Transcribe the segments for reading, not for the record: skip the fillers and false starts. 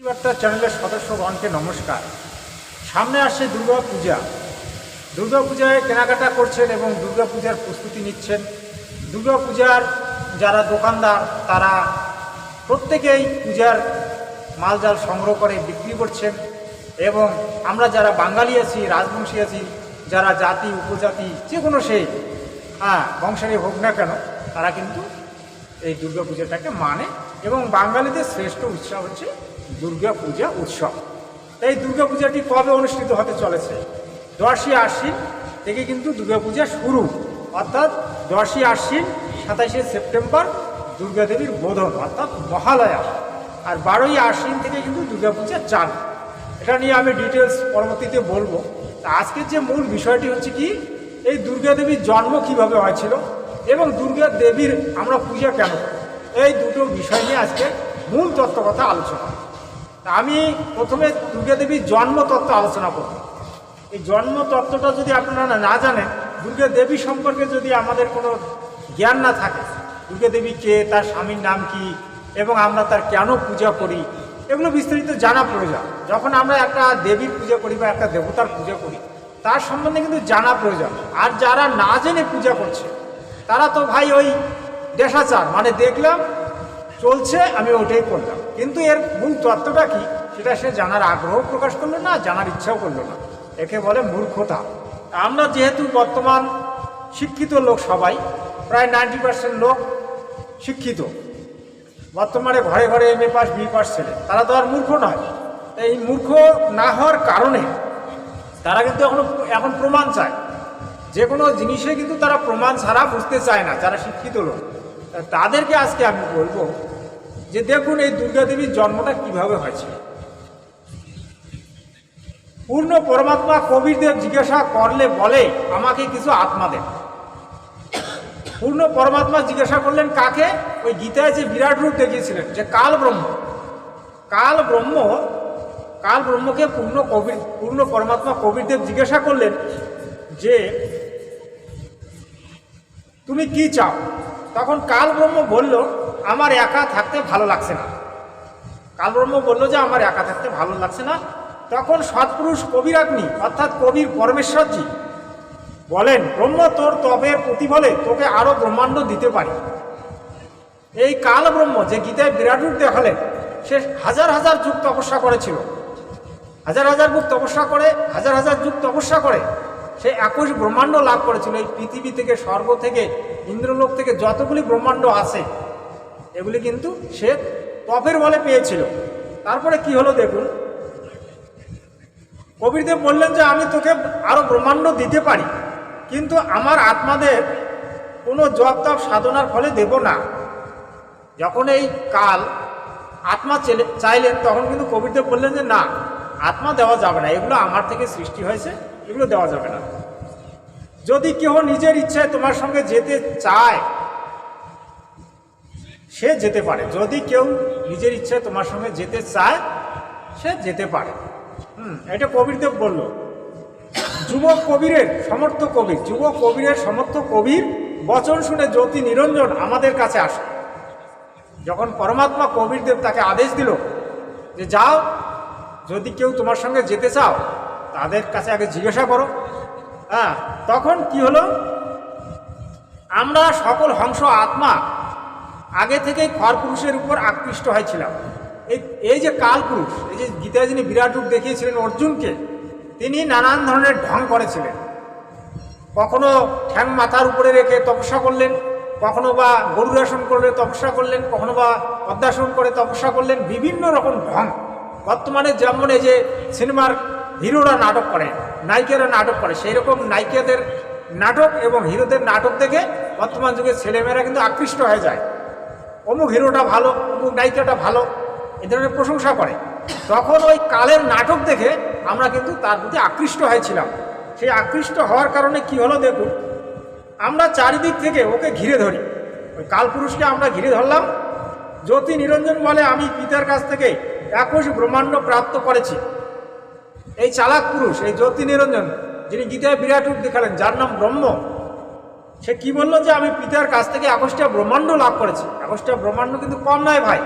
বার্তা চ্যানেলের সদস্যগণকে নমস্কার। সামনে আসছে দুর্গাপূজা। দুর্গাপূজায় কেনাকাটা করছেন এবং দুর্গাপূজার প্রস্তুতি নিচ্ছেন। দুর্গাপূজার যারা দোকানদার তারা প্রত্যেকেই পূজার মালজাল সংগ্রহ করে বিক্রি করছেন এবং আমরা যারা বাঙালি আছি, রাজবংশী আছি, যারা জাতি উপজাতি যে কোনো সেই বংশেরই হোক না কেন তারা কিন্তু এই দুর্গাপূজাটাকে মানে এবং বাঙালিদের শ্রেষ্ঠ উৎসব হচ্ছে দুর্গাপূজা উৎসব। এই দুর্গাপূজাটি কবে অনুষ্ঠিত হতে চলেছে? 10ই আশ্বিন থেকে কিন্তু দুর্গাপূজা শুরু, অর্থাৎ 10ই আশ্বিন 27শে সেপ্টেম্বর দুর্গাদেবীর বোধন অর্থাৎ মহালয়া, আর 12ই আশ্বিন থেকে কিন্তু দুর্গাপূজা চালু। এটা নিয়ে আমি ডিটেলস পরবর্তীতে বলবো। তা আজকের যে মূল বিষয়টি হচ্ছে কি, এই দুর্গাদেবীর জন্ম কিভাবে হয়েছিল এবং দুর্গা দেবীর আমরা পূজা কেন, এই দুটো বিষয় নিয়ে আজকে মূল তত্ত্বকথা আলোচনা। তা আমি প্রথমে দুর্গাদেবীর জন্ম তত্ত্ব আলোচনা করব। এই জন্ম তত্ত্বটা যদি আপনারা না জানেন, দুর্গা দেবী সম্পর্কে যদি আমাদের কোনো জ্ঞান না থাকে, দুর্গা দেবী কে, তার স্বামীর নাম কি এবং আমরা তার কেন পূজা করি, এগুলো বিস্তারিত জানা প্রয়োজন। যখন আমরা একটা দেবীর পূজা করি বা একটা দেবতার পূজা করি তার সম্বন্ধে কিন্তু জানা প্রয়োজন। আর যারা না জেনে পূজা করছে তারা তো ভাই ওই দেশাচার, মানে দেখলাম চলছে আমি ওটাই করলাম, কিন্তু এর মূল তত্ত্বটা কি সেটা সে জানার আগ্রহ প্রকাশ করলো না, জানার ইচ্ছাও করলো না। একে বলে মূর্খতা। আমরা যেহেতু বর্তমান শিক্ষিত লোক, সবাই প্রায় 90% লোক শিক্ষিত, বর্তমানে ঘরে ঘরে MA পাস BE পাস ছেলে, তারা তো আর মূর্খ নয়। এই মূর্খ না হওয়ার কারণে তারা কিন্তু এখন প্রমাণ চায়। যে কোনো জিনিসে কিন্তু তারা প্রমাণ ছাড়া বুঝতে চায় না, যারা শিক্ষিত লোক। তাদেরকে আজকে আমি বলবো যে দেখুন এই দুর্গাদেবীর জন্মটা কিভাবে হয়েছিল। পূর্ণ পরমাত্মা কবিরদেব জিজ্ঞাসা করলে বলে আমাকে কিছু আত্মা দেন। পূর্ণ পরমাত্মা জিজ্ঞাসা করলেন কাকে? ওই গীতায় যে বিরাট রূপ দেখিয়েছিলেন যে কাল ব্রহ্ম, কাল ব্রহ্মকে পূর্ণ পরমাত্মা কবিরদেব জিজ্ঞাসা করলেন যে তুমি কি চাও? তখন কাল ব্রহ্ম বলল আমার একা থাকতে ভালো লাগছে না। কাল ব্রহ্ম বলল যে আমার একা থাকতে ভালো লাগছে না। তখন সৎপুরুষ কবিরাগ্নি অর্থাৎ কবির পরমেশ্বরজি বলেন ব্রহ্ম তোর তপের প্রতিফলে তোকে আরো ব্রহ্মাণ্ড দিতে পারি। এই কাল ব্রহ্ম যে গীতায় বিরাট রূপ দেখালেন, সে হাজার হাজার যুগ তপস্যা করেছিল, হাজার হাজার যুগ তপস্যা করে সে 21 ব্রহ্মাণ্ড লাভ করেছিল। এই পৃথিবী থেকে, স্বর্গ থেকে, ইন্দ্রলোক থেকে যতগুলি ব্রহ্মাণ্ড আছে এগুলি কিন্তু সে তপের বলে পেয়েছিল। তারপরে কি হলো দেখুন, কবিরদেব বললেন যে আমি তোকে আরো ব্রহ্মাণ্ড দিতে পারি, কিন্তু আমার আত্মাদের কোনো জপ তপ সাধনার ফলে দেব না। যখন এই কাল আত্মা চাইলেন তখন কিন্তু কবিরদেব বললেন যে না, আত্মা দেওয়া যাবে না, এগুলো আমার থেকে সৃষ্টি হয়েছে, এগুলো দেওয়া যাবে না। যদি কেউ নিজের ইচ্ছায় তোমার সঙ্গে যেতে চায় সে যেতে পারে। যদি কেউ নিজের ইচ্ছায় তোমার সঙ্গে যেতে চায় সে যেতে পারে। এটা কবিরদেব বলল। যুবক কবিরের সমর্থ কবির বচন শুনে জ্যোতি নিরঞ্জন আমাদের কাছে আসে। যখন পরমাত্মা কবিরদেব তাকে আদেশ দিল যে যাও, যদি কেউ তোমার সঙ্গে যেতে চাও তাদের কাছে আগে জিজ্ঞাসা করো। তখন কি হলো, আমরা সকল হংস আত্মা আগে থেকেই খরপুরুষের উপর আকৃষ্ট হয়েছিলাম। এই যে কালপুরুষ, এই যে গীতায় যিনি বিরাট রূপ দেখিয়েছিলেন অর্জুনকে, তিনি নানান ধরনের ঢং করেছিলেন। কখনো ঠ্যাং মাথার উপরে রেখে তপস্যা করলেন, কখনো বা গরুরাসন করলে তপস্যা করলেন, কখনো বা পদ্মাসন করে তপস্যা করলেন, বিভিন্ন রকম ঢং। বর্তমানে যেমন এই যে সিনেমার হিরোরা নাটক করে, নায়িকারা নাটক করে, সেই রকম নায়িকাদের নাটক এবং হিরোদের নাটক দেখে বর্তমান যুগের ছেলেমেয়েরা কিন্তু আকৃষ্ট হয়ে যায়। অমুক হিরোটা ভালো, অমুক নায়িকাটা ভালো, এ ধরনের প্রশংসা করে। তখন ওই কালের নাটক দেখে আমরা কিন্তু তার প্রতি আকৃষ্ট হয়েছিলাম। সেই আকৃষ্ট হওয়ার কারণে কি হলো দেখুন, আমরা চারিদিক থেকে ওকে ঘিরে ধরি, ওই কালপুরুষকে আমরা ঘিরে ধরলাম। জ্যোতি নিরঞ্জন বলে আমি পিতার কাছ থেকে 21 ব্রহ্মাণ্ড প্রাপ্ত করেছি। এই চালাক পুরুষ, এই জ্যোতি নিরঞ্জন যিনি গীতায় বিরাট রূপ দেখালেন, যার নাম ব্রহ্ম, সে কি বললো যে আমি পিতার কাছ থেকে 21টা ব্রহ্মাণ্ড লাভ করেছি। 21টা ব্রহ্মাণ্ড কিন্তু কম নয় ভাই,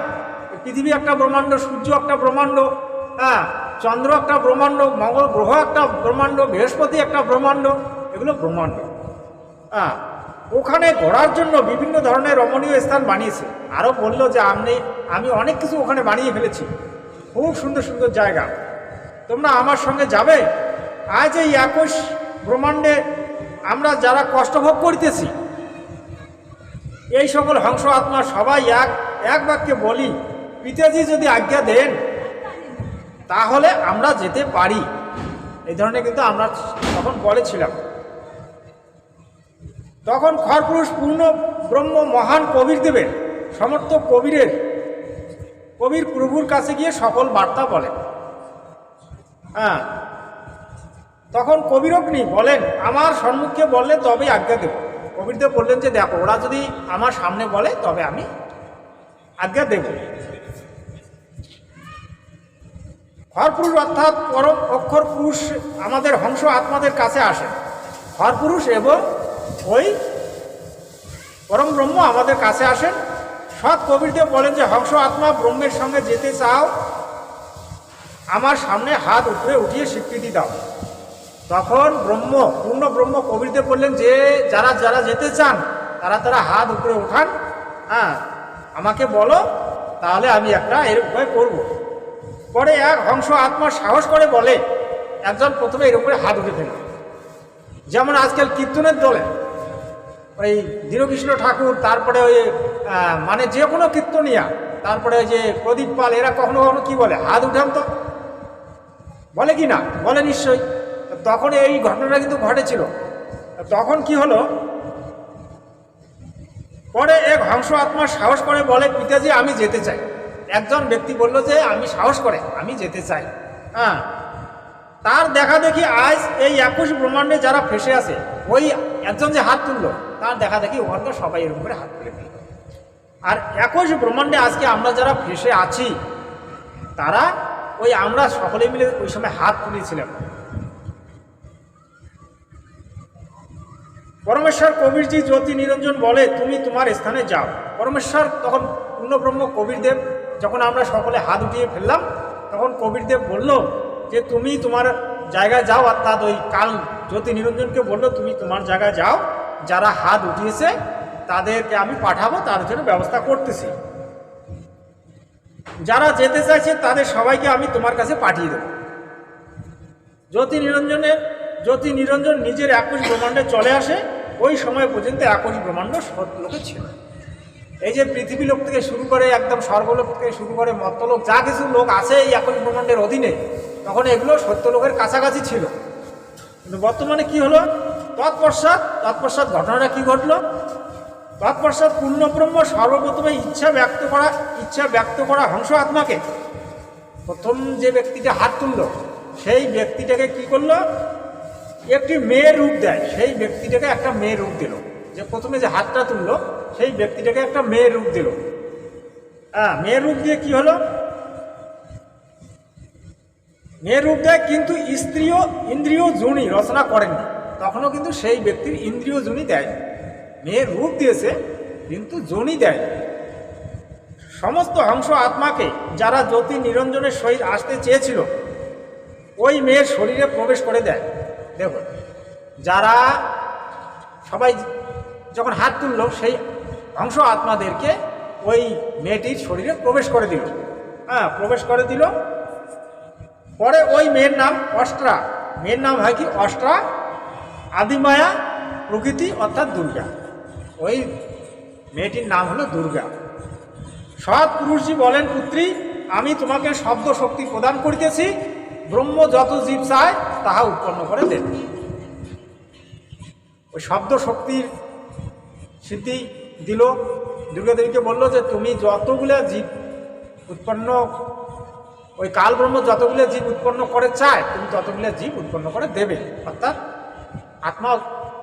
পৃথিবী একটা ব্রহ্মাণ্ড, সূর্য একটা ব্রহ্মাণ্ড, হ্যাঁ, চন্দ্র একটা ব্রহ্মাণ্ড, মঙ্গল গ্রহ একটা ব্রহ্মাণ্ড, বৃহস্পতি একটা ব্রহ্মাণ্ড, এগুলো ব্রহ্মাণ্ড। হ্যাঁ, ওখানে ঘোরার জন্য বিভিন্ন ধরনের রমণীয় স্থান বানিয়েছে। আরও বললো যে আমি অনেক কিছু ওখানে বানিয়ে ফেলেছি, খুব সুন্দর সুন্দর জায়গা, তোমরা আমার সঙ্গে যাবে। আজ এই 21 ব্রহ্মাণ্ডে আমরা যারা কষ্ট ভোগ করিতেছি, এই সকল হংস আত্মা সবাই এক বাক্যে বলি, পিতাজি যদি আজ্ঞা দেন তাহলে আমরা যেতে পারি। এই ধরনের কিন্তু আমরা তখন বলেছিলাম। তখন খরপুরুষ পূর্ণ ব্রহ্ম মহান কবির দেবেন, সমর্থ কবির প্রভুর কাছে গিয়ে সকল বার্তা বলেন। হ্যাঁ, তখন কবিরগ্নি বলেন, আমার সম্মুখে বললে তবেই আজ্ঞা দেব। কবিরদেব বললেন যে দেখো, ওরা যদি আমার সামনে বলে তবে আমি আজ্ঞা দেব। খরপুরুষ অর্থাৎ পরম অক্ষর পুরুষ আমাদের হংস আত্মাদের কাছে আসেন। খরপুরুষ এবং ওই পরম ব্রহ্ম আমাদের কাছে আসেন। সৎ কবিরদেব বলেন যে হংস আত্মা ব্রহ্মের সঙ্গে যেতে চাও, আমার সামনে হাত উপরে উঠিয়ে স্বীকৃতি দাও। তখন পূর্ণ ব্রহ্ম কবিরদেব বললেন যে যারা যেতে চান তারা হাত উপরে উঠান, হ্যাঁ, আমাকে বলো, তাহলে আমি একটা এর উপায় করবো। পরে এক হংস আত্মা সাহস করে বলে, একজন প্রথমে এর উপরে হাত উঠে ফেলল। যেমন আজকাল কীর্তনের দলে ওই দীনকৃষ্ণ ঠাকুর, তারপরে ওই মানে যে কোনো কীর্তনিয়া, তারপরে ওই যে প্রদীপ পাল, এরা কখনো কখনো কী বলে, হাত উঠান তো, বলে কি না? বলে নিশ্চয়ই। তখন এই ঘটনাটা কিন্তু ঘটেছিল। তখন কি হলো, পরে এক হংস আত্মা সাহস করে বলে, পিতাজি আমি যেতে চাই। একজন ব্যক্তি বলল যে আমি সাহস করে আমি যেতে চাই। হ্যাঁ, তার দেখা দেখি আজ এই 21 ব্রহ্মাণ্ডে যারা ফেসে আছে, ওই একজন যে হাত তুললো তার দেখা দেখি ওখানকার সবাই এরকম করে হাত তুলে ফেলল। আর 21 ব্রহ্মাণ্ডে আজকে আমরা যারা ফেসে আছি, তারা ওই আমরা সকলে মিলে ওই সময় হাত তুলেছিলাম। পরমেশ্বর কবিরজি জ্যোতি নিরঞ্জন বলে, তুমি তোমার স্থানে যাও। পরমেশ্বর তখন পূর্ণব্রহ্ম কবিরদেব, যখন আমরা সকলে হাত উঠিয়ে ফেললাম, তখন কবিরদেব বলল যে তুমি তোমার জায়গায় যাও। অর্থাৎ ওই কাল জ্যোতি নিরঞ্জনকে বলল, তুমি তোমার জায়গায় যাও, যারা হাত উঠিয়েছে তাদেরকে আমি পাঠাবো, তার জন্য ব্যবস্থা করতেছি। যারা যেতে চাইছে তাদের সবাইকে আমি তোমার কাছে পাঠিয়ে দেব। জ্যোতি নিরঞ্জন নিজের 21 ব্রহ্মাণ্ডে চলে আসে। ওই সময় পর্যন্ত 21 ব্রহ্মাণ্ড সত্যলোকে ছিল। এই যে পৃথিবী লোক থেকে শুরু করে একদম স্বর্গলোক থেকে শুরু করে মর্তলোক, যা কিছু লোক আছে এই 21 ব্রহ্মাণ্ডের অধীনে, তখন এগুলো সত্যলোকের কাছাকাছি ছিল। কিন্তু বর্তমানে কি হলো, তৎপশ্চাৎ ঘটনাটা কি ঘটলো? তৎপশ্চাৎ পূর্ণব্রহ্ম সর্বপ্রথমে ইচ্ছা ব্যক্ত করা হংস আত্মাকে, প্রথম যে ব্যক্তিটা হাত তুলল সেই ব্যক্তিটাকে কি করলো, একটি মেয়ের রূপ দেয়। সেই ব্যক্তিটাকে একটা মেয়ের রূপ দিল। যে প্রথমে যে হাতটা তুললো সেই ব্যক্তিটাকে একটা মেয়ের রূপ দিল। হ্যাঁ, মেয়ের রূপ দিয়ে কি হলো, মেয়ের রূপ দেয়, কিন্তু ইন্দ্রিয় জুনি রচনা করেননি। তখনও কিন্তু সেই ব্যক্তির ইন্দ্রিয় জুনি দেয়নি। মেয়ের রূপ দিয়েছে কিন্তু জনি দেয়। সমস্ত হংস আত্মাকে যারা জ্যোতি নিরঞ্জনের সহিত আসতে চেয়েছিল, ওই মেয়ের শরীরে প্রবেশ করে দেয়। দেখুন, যারা সবাই যখন হাত তুলল, সেই হংস আত্মাদেরকে ওই মেয়েটির শরীরে প্রবেশ করে দিল। হ্যাঁ, প্রবেশ করে দিল। পরে ওই মেয়ের নাম অষ্ট্রা। মেয়ের নাম হয় কি? অষ্ট্রা। আদিমায়া প্রকৃতি অর্থাৎ দুর্গা। ওই মেয়েটির নাম হলো দুর্গা। সৎ পুরুষজি বলেন, পুত্রী, আমি তোমাকে শব্দ শক্তি প্রদান করিতেছি। ব্রহ্ম যত জীব চায় তাহা উৎপন্ন করে দেন। ওই শব্দ শক্তির সিদ্ধি দিল। দুর্গাদেবীকে বললো যে তুমি যতগুলো জীব উৎপন্ন, ওই কাল ব্রহ্ম যতগুলো জীব উৎপন্ন করে চায়, তুমি ততগুলো জীব উৎপন্ন করে দেবে। অর্থাৎ আত্মা,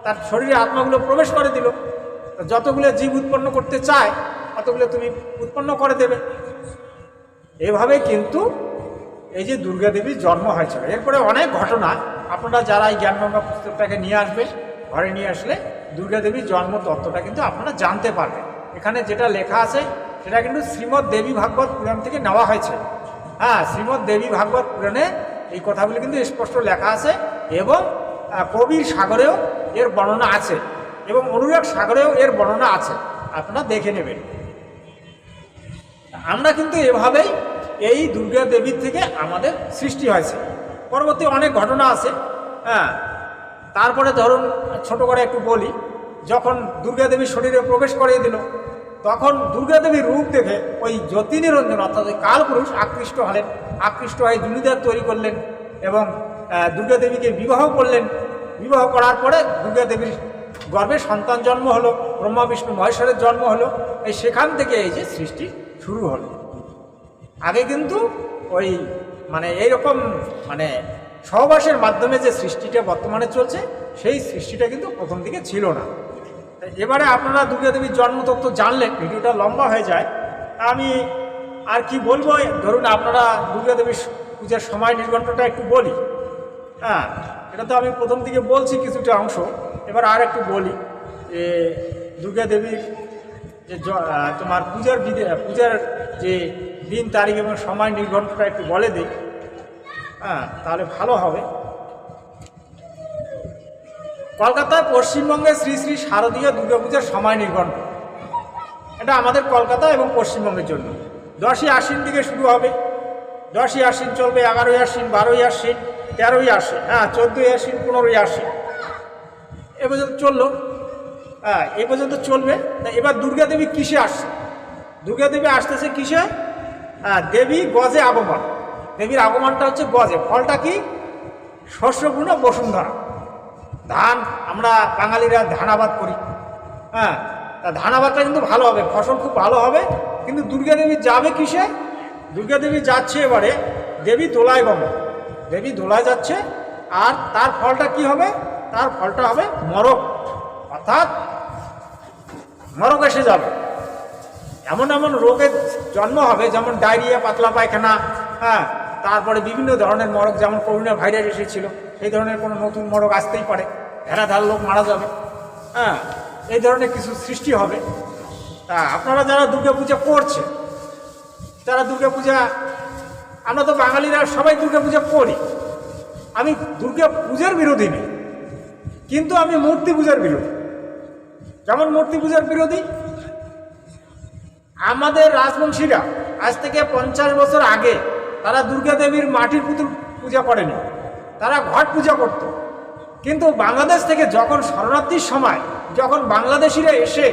তার শরীরে আত্মাগুলো প্রবেশ করে দিল। যতগুলো জীব উৎপন্ন করতে চায় ততগুলো তুমি উৎপন্ন করে দেবে। এভাবে কিন্তু এই যে দুর্গা দেবীর জন্ম হয়েছিল। এরপরে অনেক ঘটনা, আপনারা যারা এই জ্ঞানগঙ্গা পুস্তকটাকে নিয়ে আসবে, ঘরে নিয়ে আসলে দুর্গা দেবীর জন্ম তত্ত্বটা কিন্তু আপনারা জানতে পারবেন। এখানে যেটা লেখা আছে সেটা কিন্তু শ্রীমদ্ দেবী ভাগবত পুরাণ থেকে নেওয়া হয়েছে। হ্যাঁ, শ্রীমদ্ দেবী ভাগবত পুরাণে এই কথাগুলি কিন্তু স্পষ্ট লেখা আছে এবং কবির সাগরেও এর বর্ণনা আছে এবং অনুরাগ সাগরেও এর বর্ণনা আছে, আপনারা দেখে নেবেন। আমরা কিন্তু এভাবেই এই দুর্গা দেবীর থেকে আমাদের সৃষ্টি হয়েছে। পরবর্তী অনেক ঘটনা আছে। হ্যাঁ, তারপরে ধরুন ছোট করে একটু বলি, যখন দুর্গা দেবীর শরীরে প্রবেশ করিয়ে দিল, তখন দুর্গা দেবীর রূপ দেখে ওই জ্যোতি নিরঞ্জন অর্থাৎ ওই কালপুরুষ আকৃষ্ট হলেন, আকৃষ্ট হয়ে জুনিদার তৈরি করলেন এবং দুর্গা দেবীকে বিবাহ করলেন। বিবাহ করার পরে দুর্গা দেবীর গর্ভে সন্তান জন্ম হলো, ব্রহ্মা বিষ্ণু মহেশ্বরের জন্ম হলো। এই সেখান থেকে এই যে সৃষ্টি শুরু হলো। আগে কিন্তু ওই মানে এইরকম মানে সহবাসের মাধ্যমে যে সৃষ্টিটা বর্তমানে চলছে, সেই সৃষ্টিটা কিন্তু প্রথম দিকে ছিল না। এবারে আপনারা দুর্গা দেবীর জন্মতত্ত্ব জানলেন, ভিডিওটা লম্বা হয়ে যায়। আমি আর কি বলবো, ধরুন আপনারা দুর্গা দেবীর পূজার সময় নির্ঘণ্টটা একটু বলি। হ্যাঁ, এটা তো আমি প্রথম দিকে বলছি কিছুটা অংশ, এবার আর একটু বলি যে দুর্গা দেবীর যে তোমার পূজার যে দিন তারিখ এবং সময় নির্ঘণ্টটা একটু বলে দিই। হ্যাঁ, তাহলে ভালো হবে। কলকাতায় পশ্চিমবঙ্গে শ্রী শ্রী শারদীয় দুর্গাপূজার সময় নির্ঘণ্ট, এটা আমাদের কলকাতা এবং পশ্চিমবঙ্গের জন্য 10ই আশ্বিন থেকে শুরু হবে। 10ই আশ্বিন চলবে, 11ই আশ্বিন, 12ই আশ্বিন, 13ই আশ্বিন, হ্যাঁ 14ই আশ্বিন, 15ই আশ্বিন, এ পর্যন্ত চললো। হ্যাঁ, এই পর্যন্ত চলবে। এবার দুর্গা দেবী কিসে আসছে? দুর্গা দেবী আসতেছে কিসে? হ্যাঁ, দেবী গজে আগমন। দেবীর আগমনটা হচ্ছে গজে। ফলটা কি? শস্যপূর্ণ বসুন্ধরা। ধান, আমরা বাঙালিরা ধান আবাদ করি। হ্যাঁ, তা ধান আবাদটা কিন্তু ভালো হবে, ফসল খুব ভালো হবে। কিন্তু দুর্গা দেবী যাবে কিসে? দুর্গা দেবী যাচ্ছে এবারে দেবী দোলায় গমন। দেবী দোলায় যাচ্ছে, আর তার ফলটা কি হবে? তার ফলটা হবে মরক, অর্থাৎ মরক এসে যাবে। এমন এমন রোগের জন্ম হবে, যেমন ডায়রিয়া, পাতলা পায়খানা, হ্যাঁ, তারপরে বিভিন্ন ধরনের মরক, যেমন করোনা ভাইরাস এসেছিল, সেই ধরনের কোনো নতুন মরক আসতেই পারে, ধেড়াধার লোক মারা যাবে। হ্যাঁ, এই ধরনের কিছু সৃষ্টি হবে। তা আপনারা যারা দুর্গা পূজা করছে, যারা দুর্গা পূজা, আমরা তো বাঙালিরা সবাই দুর্গা পূজা করি। আমি দুর্গা পূজার বিরোধী নেই, কিন্তু আমি মূর্তি পূজার বিরোধী। যেমন মূর্তি পূজার বিরোধী, আমাদের রাজবংশীরা আজ থেকে 50 বছর আগে তারা দুর্গা দেবীর মাটির পুতুল পূজা করেনি, তারা ঘট পূজা করত। কিন্তু বাংলাদেশ থেকে যখন শরণার্থীর সময় যখন বাংলাদেশিরা এসে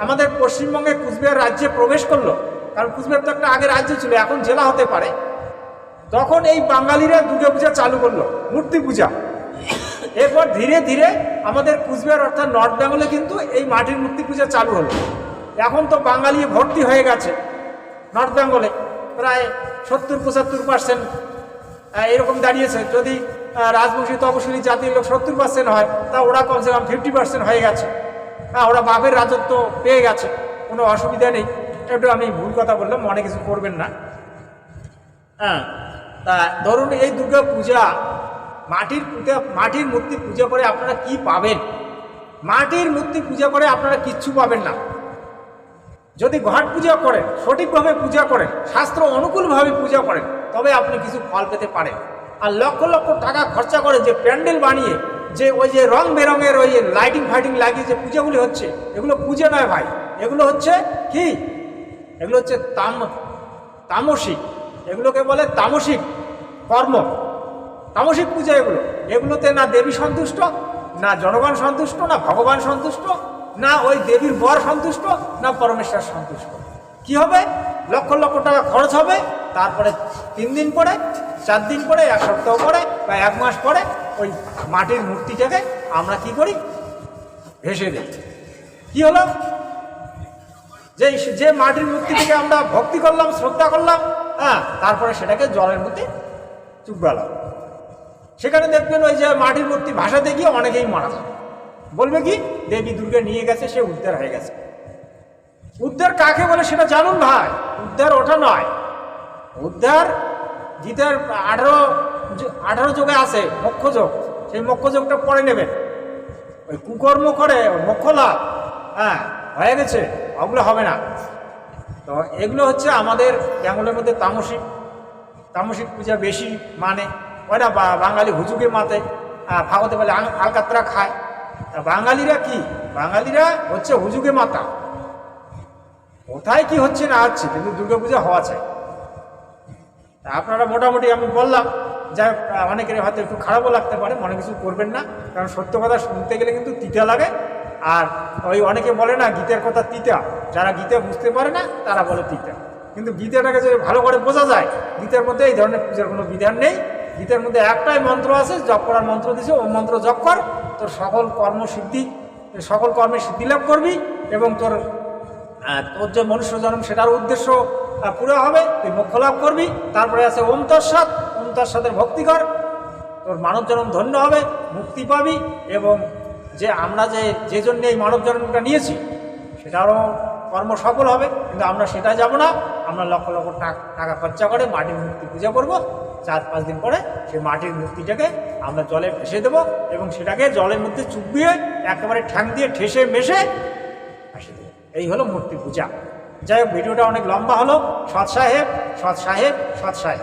আমাদের পশ্চিমবঙ্গে কুচবিহার রাজ্যে প্রবেশ করলো, কারণ কুচবিহার তো একটা আগে রাজ্য ছিল, এখন জেলা হতে পারে, তখন এই বাঙালিরা দুর্গা পূজা চালু করলো, মূর্তি পূজা। এরপর ধীরে ধীরে আমাদের কুচবিহার অর্থাৎ নর্থ বেঙ্গলে কিন্তু এই মাটির মূর্তি পূজা চালু হলো। এখন তো বাঙালি ভর্তি হয়ে গেছে নর্থ বেঙ্গলে, প্রায় 70-75% এরকম দাঁড়িয়েছে। যদি রাজবংশী তপশিলি জাতির লোক 70% হয়, তা ওরা কমসে কম 50% হয়ে গেছে। হ্যাঁ, ওরা বাপের রাজত্ব পেয়ে গেছে, কোনো অসুবিধা নেই। একটু আমি ভুল কথা বললাম, মনে কিছু করবেন না। হ্যাঁ, তা ধরুন এই দুর্গা পূজা, মাটির মূর্তি পূজা করে আপনারা কি পাবেন? মাটির মূর্তি পূজা করে আপনারা কিচ্ছু পাবেন না। যদি ঘট পূজা করেন, সঠিকভাবে পূজা করেন, শাস্ত্র অনুকূলভাবে পূজা করেন, তবে আপনি কিছু ফল পেতে পারেন। আর লক্ষ লক্ষ টাকা খরচা করে যে প্যান্ডেল বানিয়ে, যে ওই যে রং বেরঙের ওই লাইটিং ফাইটিং লাগিয়ে যে পূজাগুলি হচ্ছে, এগুলো পূজা নয় ভাই, এগুলো হচ্ছে কি? এগুলো হচ্ছে তামসিক, এগুলোকে বলে তামসিক কর্ম, তামসিক পূজা। এগুলোতে না দেবী সন্তুষ্ট, না জনগণ সন্তুষ্ট, না ভগবান সন্তুষ্ট, না ওই দেবীর বর সন্তুষ্ট, না পরমেশ্বর সন্তুষ্ট। কি হবে? লক্ষ লক্ষ টাকা খরচ হবে, তারপরে 3 দিন পরে, 4 দিন পরে, 1 সপ্তাহ পরে বা 1 মাস পরে ওই মাটির মূর্তিটাকে আমরা কি করি? ভেসে দিই। কি হলো? যে মাটির মূর্তিটাকে আমরা ভক্তি করলাম, শ্রদ্ধা করলাম, হ্যাঁ, তারপরে সেটাকে জলের মধ্যে চুবগালাম। সেখানে দেখবেন ওই যে মাটির মূর্তি ভাসাতে গিয়ে অনেকেই মারা যায়। বলবে কি? দেবী দুর্গা নিয়ে গেছে, সে উদ্ধার হয়ে গেছে। উদ্ধার কাকে বলে সেটা জানুন ভাই। উদ্ধার ওটা নয়। উদ্ধার গীতার 18 যোগে আছে মোক্ষ যোগ, সেই মোক্ষ যোগটা পরে নেবেন। ওই কুকর্ম করে মোক্ষ লাভ, হ্যাঁ, হয়ে গেছে, ওগুলো হবে না। তো এগুলো হচ্ছে আমাদের বেঙ্গলের মধ্যে তামসিক পূজা বেশি মানে ওরা বাঙালি হুজুগে মাতে ফাগতে বলে আলকাতরা খায়। তা বাঙালিরা কি, বাঙালিরা হচ্ছে হুজুগে মাতা। কোথায় কি হচ্ছে না হচ্ছে, কিন্তু দুর্গাপূজা হওয়া চাই। তা আপনারা মোটামুটি আমি বললাম, যা অনেকের হয়তো একটু খারাপও লাগতে পারে, মনে কিছু করবেন না, কারণ সত্য কথা শুনতে গেলে কিন্তু তিতা লাগে। আর ওই অনেকে বলে না গীতের কথা তিতা, যারা গীতা বুঝতে পারে না তারা বলে তিতা, কিন্তু গীতাটাকে যদি ভালো করে বোঝা যায়, গীতার মধ্যে এই ধরনের পূজার কোনো বিধান নেই। গীতার মধ্যে একটাই মন্ত্র আছে, জপ করার মন্ত্র দিছে, ও মন্ত্র জপ কর, তোর সকল কর্মে সিদ্ধি লাভ করবি, এবং তোর যে মনুষ্য জন্ম সেটার উদ্দেশ্য পুরো হবে, তুই মোক্ষ লাভ করবি। তারপরে আছে ওম তৎসৎ, ওম তৎসতের ভক্তি কর, তোর মানব জন্ম ধন্য হবে, মুক্তি পাবি, এবং যে আমরা যে জন্য এই মানব জন্মটা নিয়েছি সেটারও কর্ম সফল হবে। কিন্তু আমরা সেটা যাব না, আমরা লক্ষ লক্ষ টাকা খরচা করে মাটির মূর্তি পূজা করব। 4-5 দিন পরে সেই মাটির মূর্তিটাকে আমরা জলে ভেসে দেবো, এবং সেটাকে জলের মধ্যে চুবিয়ে একেবারে ঠ্যাং দিয়ে ঠেসে মেশে ভেসে দেবো। এই হলো মূর্তি পূজা। যাই হোক, ভিডিওটা অনেক লম্বা হলো। সৎ সাহেব, সৎ সাহেব, সৎ সাহেব।